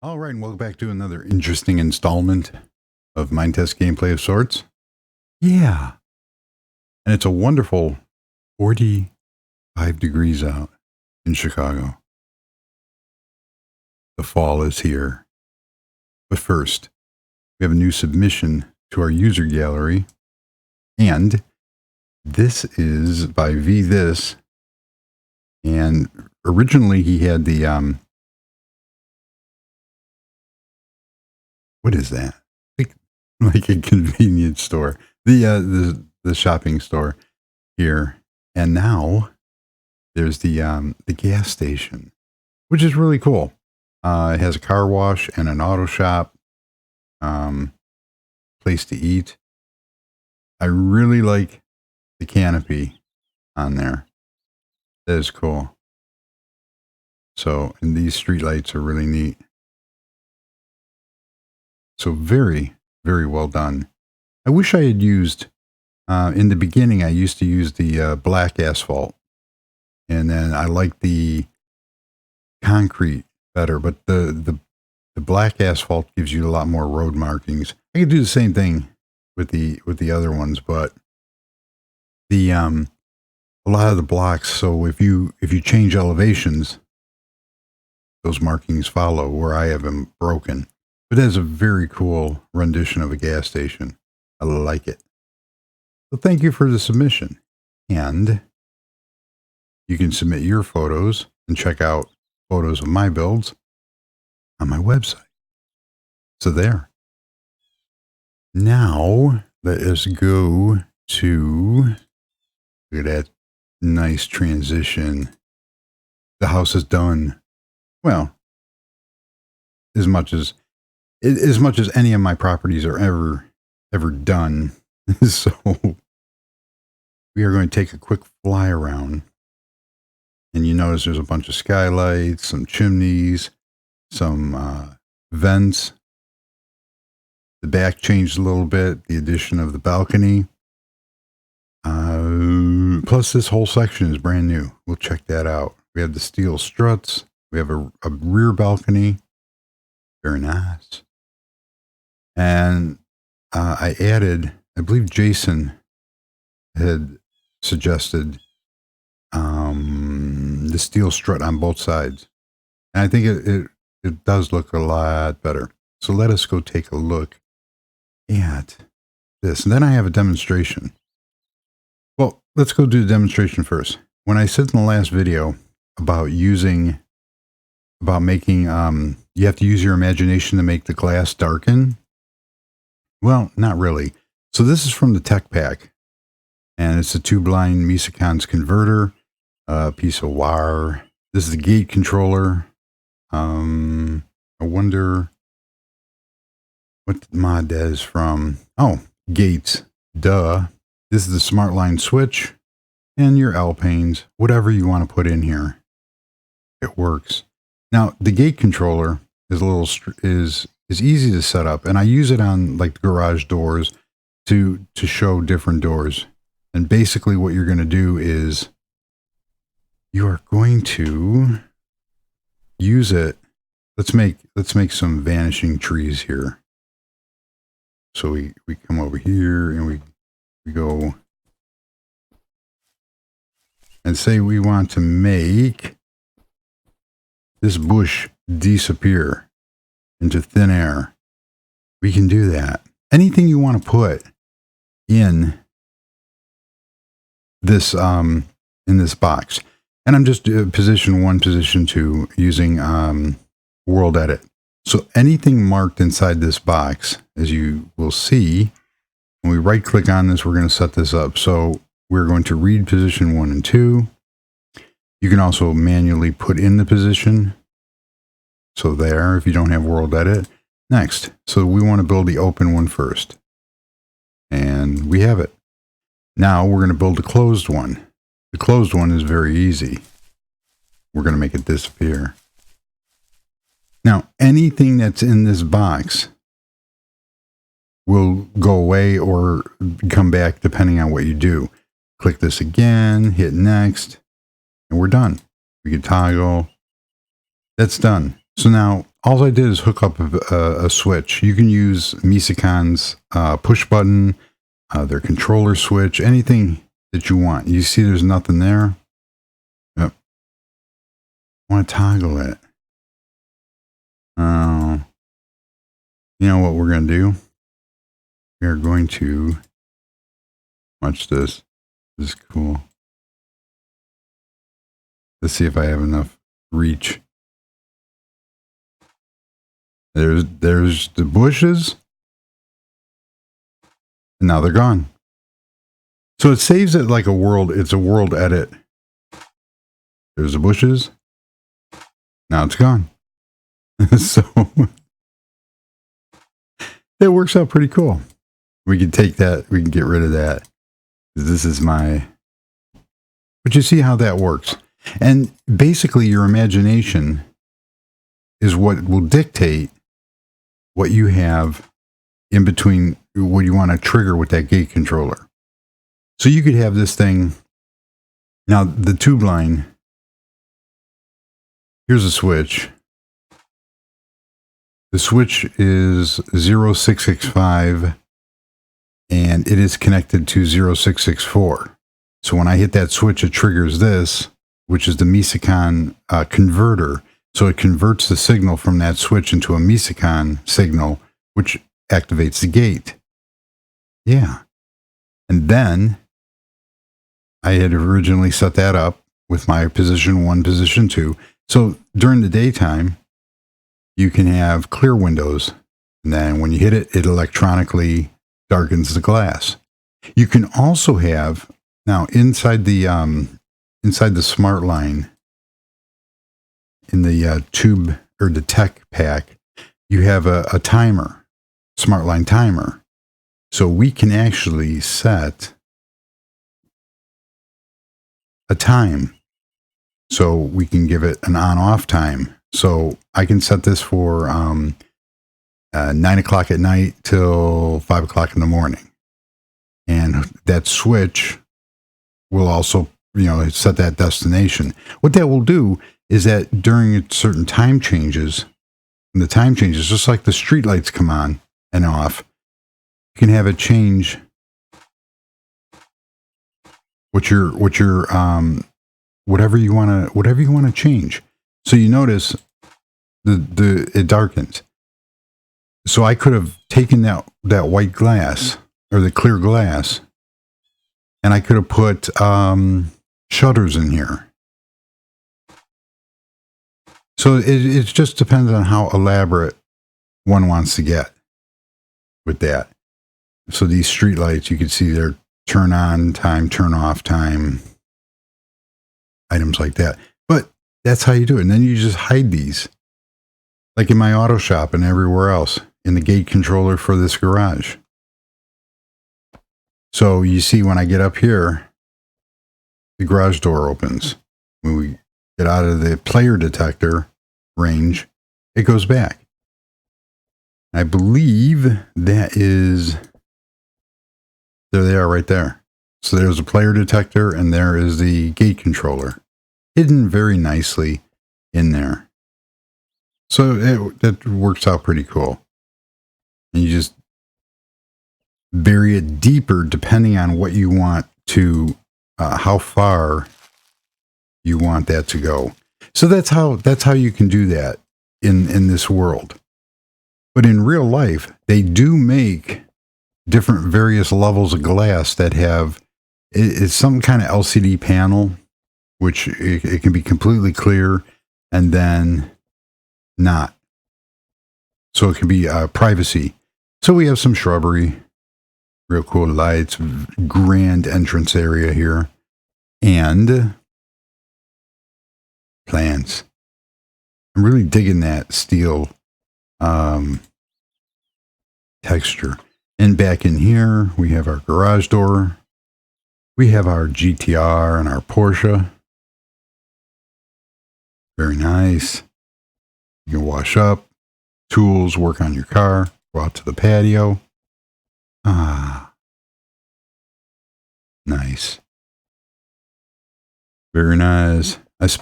All right, and welcome back to another interesting installment of Minetest gameplay of sorts. Yeah, and it's a wonderful 45 degrees out in Chicago. The fall is here. But first, we have a new submission to our user gallery, and this is by This. And originally he had the what is that? Like a convenience store, the shopping store here, and now there's the gas station, which is really cool. It has a car wash and an auto shop, place to eat. I really like the canopy on there. That is cool. So, and these street lights are really neat. So very, very well done. I wish I had used, in the beginning, I used to use the black asphalt. And then I like the concrete better, but the black asphalt gives you a lot more road markings. I could do the same thing with the other ones, but the a lot of the blocks, so if you change elevations, those markings follow where I have them broken. But it has a very cool rendition of a gas station. I like it. So thank you for the submission. And you can submit your photos and check out photos of my builds on my website. So there. Now, let us go to, look at that nice transition. The house is done. Well, as much as any of my properties are ever done. So we are going to take a quick fly around, and you notice there's a bunch of skylights, some chimneys, some vents. The back changed a little bit, the addition of the balcony. Plus this whole section is brand new. We'll check that out. We have the steel struts. We have a rear balcony. Very nice. And I added, I believe Jason had suggested the steel strut on both sides. And I think it does look a lot better. So let us go take a look at this. And then I have a demonstration. Well, let's go do the demonstration first. When I said in the last video about making, you have to use your imagination to make the glass darken. Well, not really. So this is from the tech pack, and it's a two-blind Misicons converter, a piece of wire. This is the gate controller. I wonder what mod that is from. Oh, gates. Duh. This is the smart line switch and your L panes, whatever you want to put in here. It works. Now, the gate controller is easy to set up, and I use it on like garage doors to show different doors. And basically what you're going to do is you are going to use it. Let's make some vanishing trees here. So we come over here and we go and say we want to make this bush disappear into thin air. We can do that. Anything you want to put in this box. And I'm just position 1, position 2 using world edit. So anything marked inside this box, as you will see, when we right click on this, we're going to set this up. So we're going to read position 1 and 2. You can also manually put in the position. So there, if you don't have world edit. Next, so we want to build the open one first. And we have it. Now we're going to build a closed one. The closed one is very easy. We're going to make it disappear. Now, anything that's in this box will go away or come back depending on what you do. Click this again, hit next, and we're done. We can toggle. That's done. So now all I did is hook up a switch. You can use Misacon's push button, their controller switch, anything that you want. You see there's nothing there. Yep. I want to toggle it. You know what we're going to do? We are going to watch this. This is cool. Let's see if I have enough reach. There's the bushes. And now they're gone. So it saves it like a world. It's a world edit. There's the bushes. Now it's gone. So it works out pretty cool. We can take that. We can get rid of that. This is my... But you see how that works. And basically your imagination is what will dictate what you have in between, what you want to trigger with that gate controller. So you could have this thing. Now the tube line, here's a switch. The switch is 0665 and it is connected to 0664. So when I hit that switch, it triggers this, which is the Misacon converter. So it converts the signal from that switch into a Misacon signal, which activates the gate. Yeah. And then I had originally set that up with my position 1, position 2. So during the daytime, you can have clear windows. And then when you hit it, it electronically darkens the glass. You can also have, now inside the smart line, in the tube or the tech pack, you have a timer, smart line timer. So we can actually set a time. So we can give it an on-off time. So I can set this for 9 o'clock at night till 5 o'clock in the morning. And that switch will also, set that destination. What that will do is that during certain time changes, and the time changes, just like the street lights come on and off, you can have it change whatever you want to change. So you notice it darkens. So I could have taken that white glass or the clear glass, and I could have put shutters in here. So it just depends on how elaborate one wants to get with that. So these street lights, you can see they're turn on time, turn off time, items like that. But that's how you do it. And then you just hide these, like in my auto shop and everywhere else, in the gate controller for this garage. So you see when I get up here, the garage door opens. When we get out of the player detector range, it goes back. I believe that is, there they are right there. So there's a player detector and there is the gate controller hidden very nicely in there. So that works out pretty cool. And you just bury it deeper depending on what you want to, how far you want that to go. So that's how you can do that in this world. But in real life, they do make different various levels of glass that have, it's some kind of LCD panel, which it can be completely clear and then not. So it can be privacy. So we have some shrubbery, real cool lights, grand entrance area here, and plants. I'm really digging that steel texture. And back in here, we have our garage door. We have our GTR and our Porsche. Very nice. You can wash up, tools, work on your car, go out to the patio. Ah, nice. Very nice. I've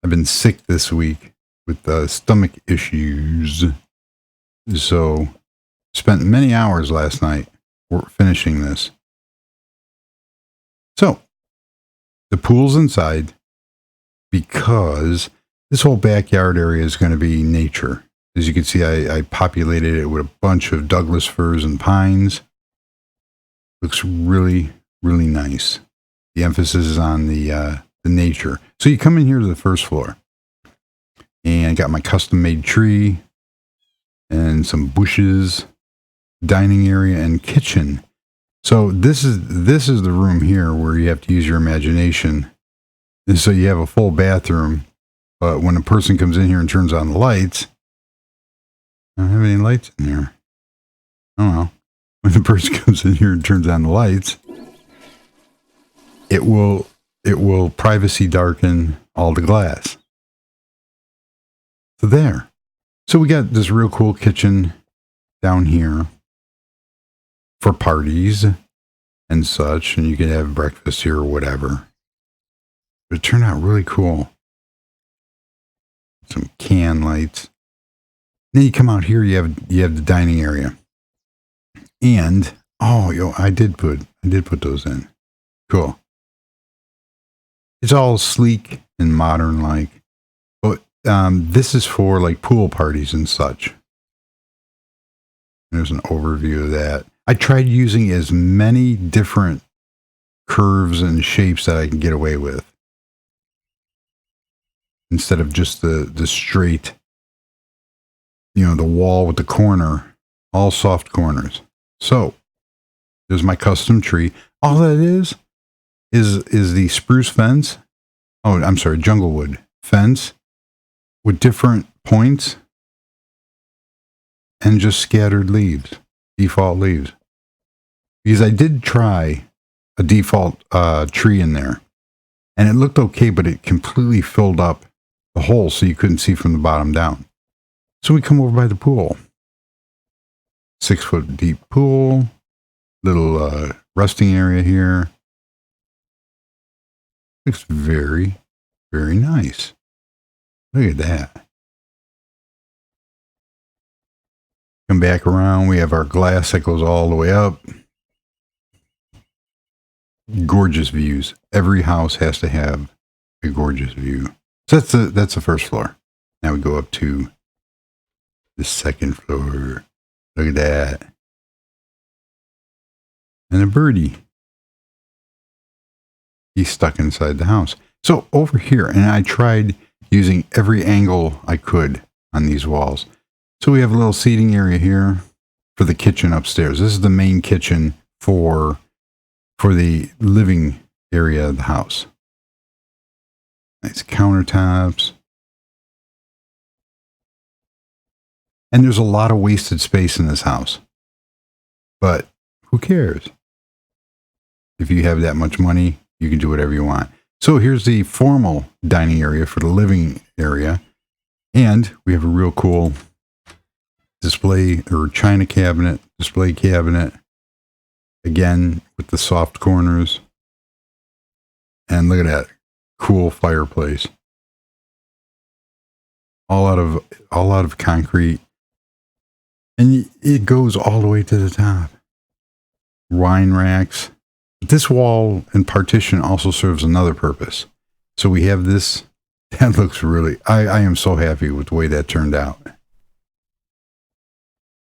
been sick this week. with stomach issues. So spent many hours last night finishing this. So the pool's inside because this whole backyard area is going to be nature. As you can see, I populated it with a bunch of Douglas firs and pines. Looks really, really nice. The emphasis is on the nature. So you come in here to the first floor, and got my custom-made tree and some bushes, dining area, and kitchen. So this is the room here where you have to use your imagination. And so you have a full bathroom, but when a person comes in here and turns on the lights, I don't have any lights in here. Oh well. When the person comes in here and turns on the lights, it will privacy darken all the glass. So there. So we got this real cool kitchen down here for parties and such, and you can have breakfast here or whatever. But it turned out really cool. Some can lights. Then you come out here, you have the dining area. And I did put those in. Cool. It's all sleek and modern like. But this is for like pool parties and such. There's an overview of that. I tried using as many different curves and shapes that I can get away with, instead of just the straight, the wall with the corner, all soft corners. So there's my custom tree. All that is the spruce fence. Oh, I'm sorry, junglewood fence with different points and just scattered leaves, default leaves. Because I did try a default tree in there, and it looked okay, but it completely filled up the hole so you couldn't see from the bottom down. So we come over by the pool. 6 foot deep pool, little resting area here. Looks very, very nice. Look at that. Come back around, we have our glass that goes all the way up. Gorgeous views. Every house has to have a gorgeous view. So that's the first floor. Now we go up to the second floor. Look at that. And a birdie. He's stuck inside the house. So over here, and I tried using every angle I could on these walls. So we have a little seating area here for the kitchen upstairs. This is the main kitchen for the living area of the house. Nice countertops. And there's a lot of wasted space in this house. But who cares? If you have that much money, you can do whatever you want. So here's the formal dining area for the living area. And we have a real cool display or china cabinet, display cabinet. Again, with the soft corners. And look at that cool fireplace. All out of concrete. And it goes all the way to the top. Wine racks. This wall and partition also serves another purpose. So we have this. That looks really, I am so happy with the way that turned out.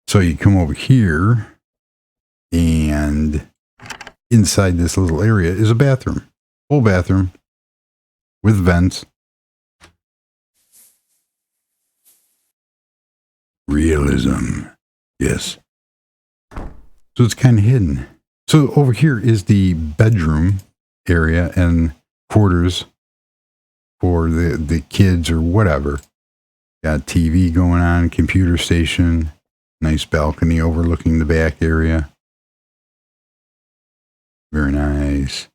So you come over here, and inside this little area is a bathroom. Full bathroom with vents. Realism. Yes. So it's kind of hidden. So over here is the bedroom area and quarters for the kids or whatever. Got TV going on, computer station, nice balcony overlooking the back area. Very nice.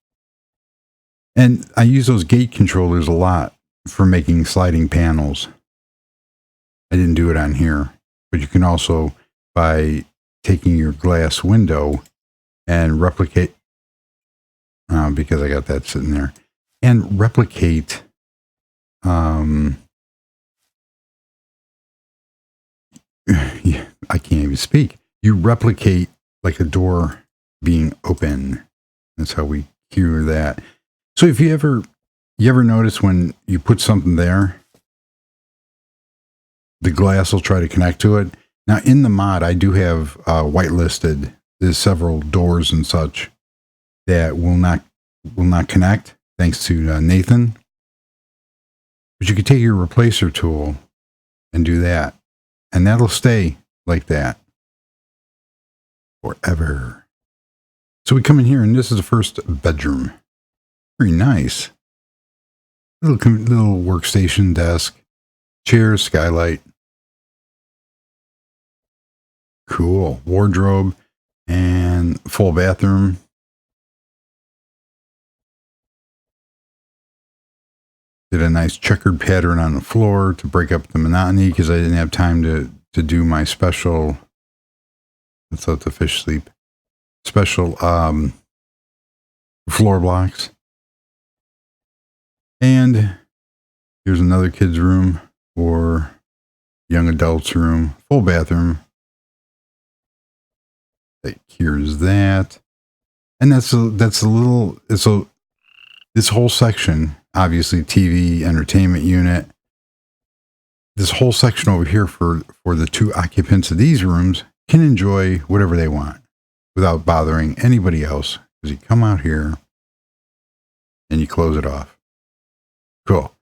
And I use those gate controllers a lot for making sliding panels. I didn't do it on here, but you can also, by taking your glass window and replicate, because I got that sitting there, and replicate Yeah, I can't even speak. You replicate like a door being open. That's how we cure that. So if you ever notice when you put something there, the glass will try to connect to it. Now in the mod, I do have whitelisted. There's several doors and such that will not connect, thanks to Nathan. But you could take your replacer tool and do that, and that'll stay like that forever. So we come in here, and this is the first bedroom. Very nice. Little workstation, desk, chairs, skylight. Cool. Wardrobe and full bathroom. Did a nice checkered pattern on the floor to break up the monotony because I didn't have time to do my special. Let's let the fish sleep. Special floor blocks. And here's another kid's room or young adult's room. Full bathroom. That cures that. And that's a little. So this whole section, obviously TV, entertainment unit. This whole section over here for the two occupants of these rooms can enjoy whatever they want without bothering anybody else. Because you come out here and you close it off. Cool.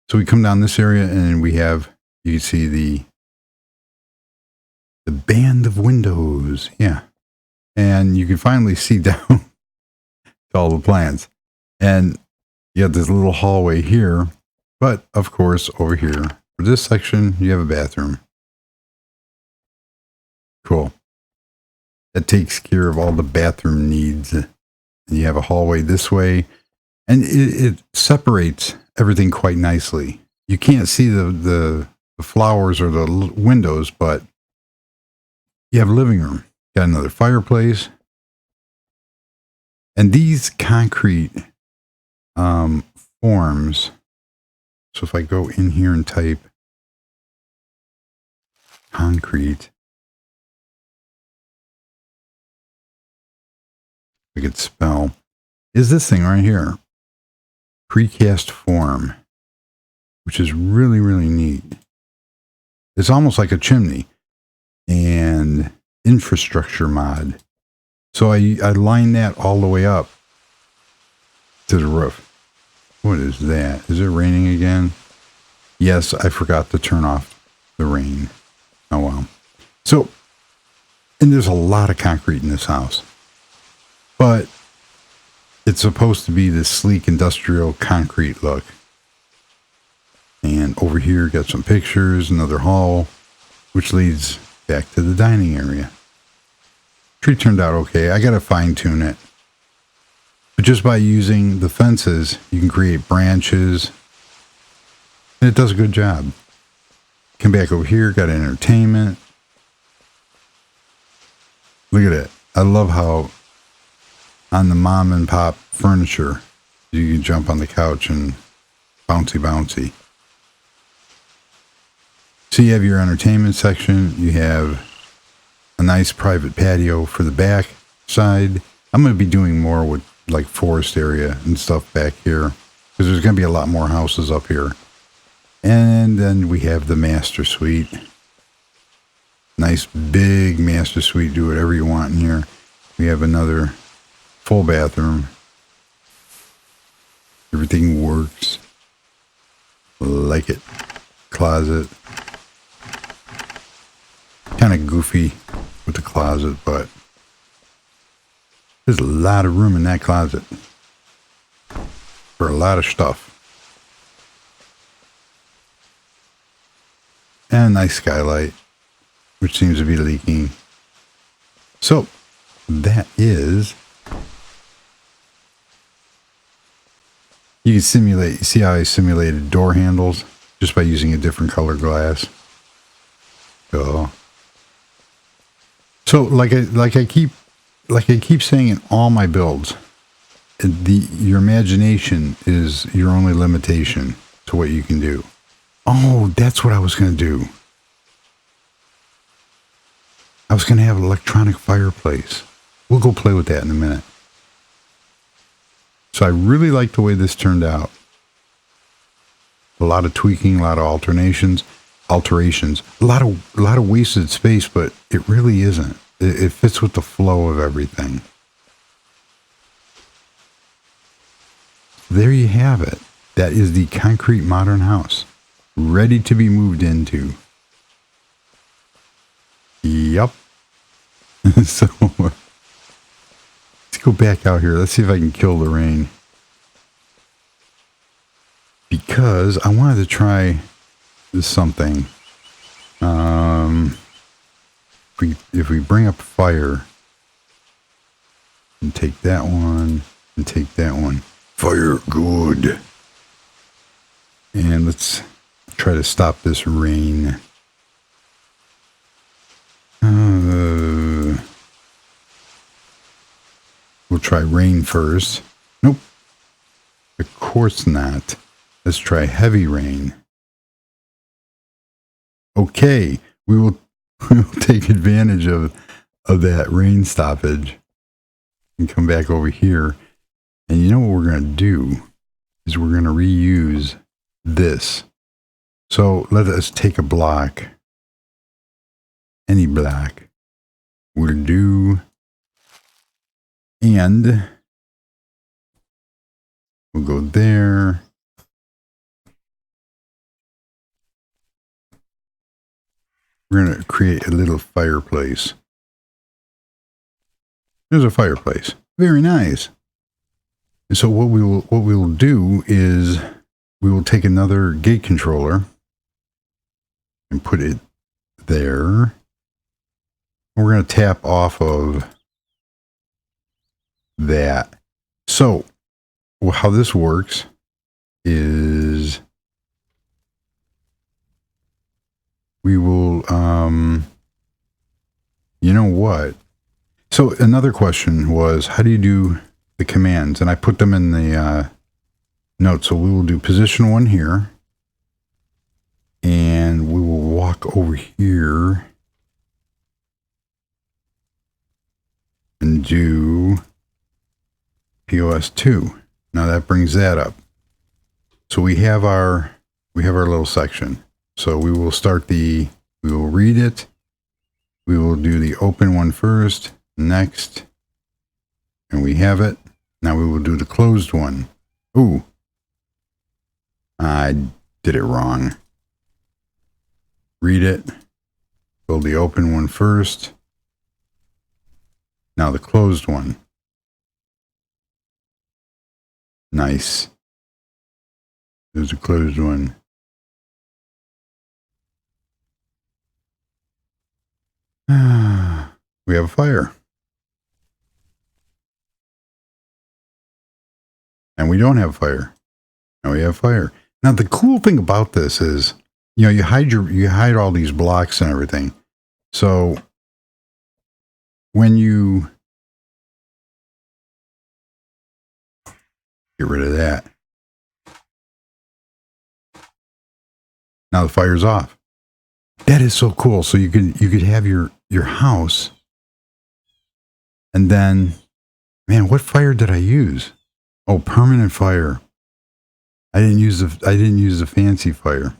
So we come down this area and we have, you can see the band of windows. Yeah. And you can finally see down to all the plants. And you have this little hallway here. But of course, over here, for this section, you have a bathroom. Cool. That takes care of all the bathroom needs. And you have a hallway this way. And it separates everything quite nicely. You can't see the flowers or the windows, but you have a living room. Got another fireplace. And these concrete forms. So if I go in here and type concrete, I could spell, is this thing right here. Precast form, which is really, really neat. It's almost like a chimney. And infrastructure mod. So I line that all the way up to the roof. What is that? Is it raining again? Yes, I forgot to turn off the rain. Oh well. So, and there's a lot of concrete in this house. But it's supposed to be this sleek industrial concrete look. And over here, got some pictures, another hall, which leads back to the dining area. Tree turned out okay. I got to fine tune it. But just by using the fences, you can create branches. And it does a good job. Come back over here, got entertainment. Look at it. I love how on the mom and pop furniture, you can jump on the couch and bouncy. So you have your entertainment section. You have a nice private patio for the back side. I'm going to be doing more with like forest area and stuff back here because there's going to be a lot more houses up here. And then we have the master suite. Nice big master suite. Do whatever you want in here. We have another full bathroom. Everything works. Like it. Closet. Kind of goofy with the closet, but there's a lot of room in that closet for a lot of stuff. And a nice skylight, which seems to be leaking. So that is, you can simulate, you see how I simulated door handles just by using a different color glass. So like I keep saying in all my builds, your imagination is your only limitation to what you can do. Oh, that's what I was going to do. I was going to have an electronic fireplace. We'll go play with that in a minute. So I really like the way this turned out. A lot of tweaking, a lot of alterations, a lot of wasted space, but it really isn't. It fits with the flow of everything. There you have it. That is the concrete modern house, ready to be moved into. Yup. So let's go back out here. Let's see if I can kill the rain. Because I wanted to try something. If we bring up fire and take that one and take that one. Fire good. And let's try to stop this rain. We'll try rain first. Nope. Of course not. Let's try heavy rain. Okay, we'll take advantage of that rain stoppage and come back over here. And you know what we're going to do is we're going to reuse this. So let us take a block, any block will do, and we'll go there. We're going to create a little fireplace. There's a fireplace. Very nice. And so what we will do is we will take another gate controller and put it there. We're going to tap off of that. So how this works is we will, you know what? So another question was, how do you do the commands? And I put them in the notes. So we will do position 1 here. And we will walk over here and do POS 2. Now that brings that up. So we have our little section. So we will we will read it. We will do the open one first, next, and we have it. Now we will do the closed one. Ooh, I did it wrong. Read it. Build the open one first. Now the closed one. Nice. There's a closed one. We have a fire. And we don't have fire. Now we have fire. Now the cool thing about this is, you know, you hide all these blocks and everything. So when you get rid of that, now the fire's off. That is so cool. So you could have your house, and then, man, what fire did I use? Oh, permanent fire. I didn't use the fancy fire.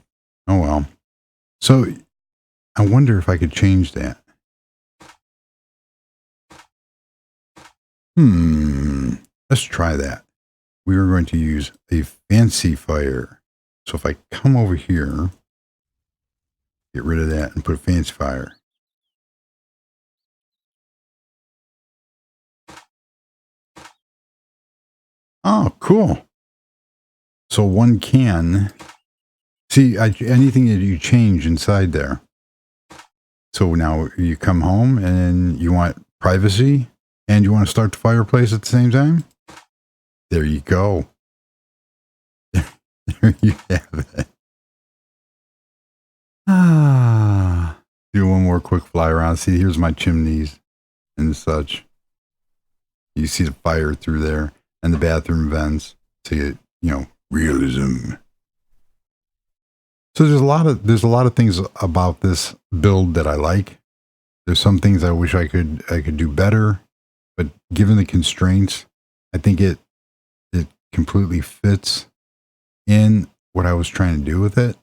Oh well. So I wonder if I could change that. Let's try that. We are going to use a fancy fire. So if I come over here, get rid of that and put a fancy fire. Oh, cool. So one can see anything that you change inside there. So now you come home and you want privacy and you want to start the fireplace at the same time. There you go. There you have it. Do one more quick fly around. See, here's my chimneys and such. You see the fire through there and the bathroom vents to get, you know, realism. So there's a lot of things about this build that I like. There's some things I wish I could do better, but given the constraints, I think it completely fits in what I was trying to do with it.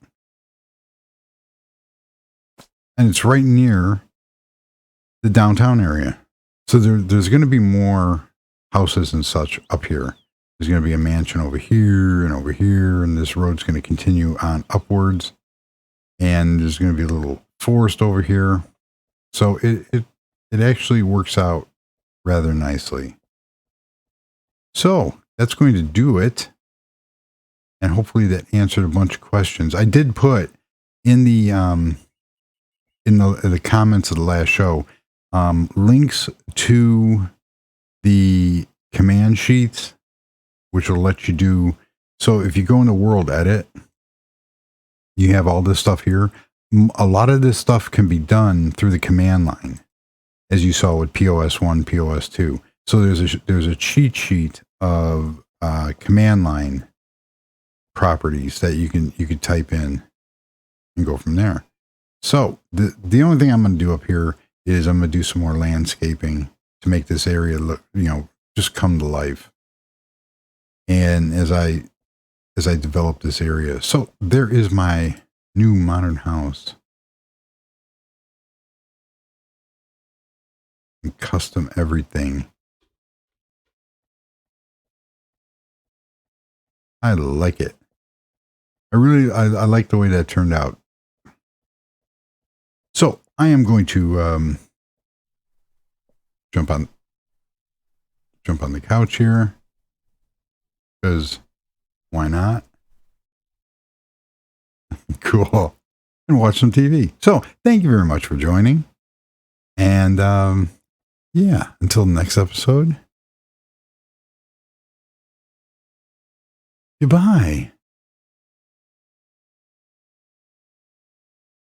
And it's right near the downtown area. So there's going to be more houses and such up here. There's going to be a mansion over here, and this road's going to continue on upwards. And there's going to be a little forest over here. So it actually works out rather nicely. So that's going to do it. And hopefully that answered a bunch of questions. I did put in the comments of the last show links to the command sheets, which will let you do. So if you go into World Edit, you have all this stuff here. A lot of this stuff can be done through the command line, as you saw with POS1, POS2. So there's a cheat sheet of command line properties that you could type in and go from there. So the only thing I'm going to do up here is I'm going to do some more landscaping to make this area look, just come to life. And as I develop this area, so there is my new modern house. And custom everything. I like it. I like the way that turned out. So I am going to jump on the couch here, because why not? Cool. And watch some TV. So thank you very much for joining. And yeah, until the next episode. Goodbye.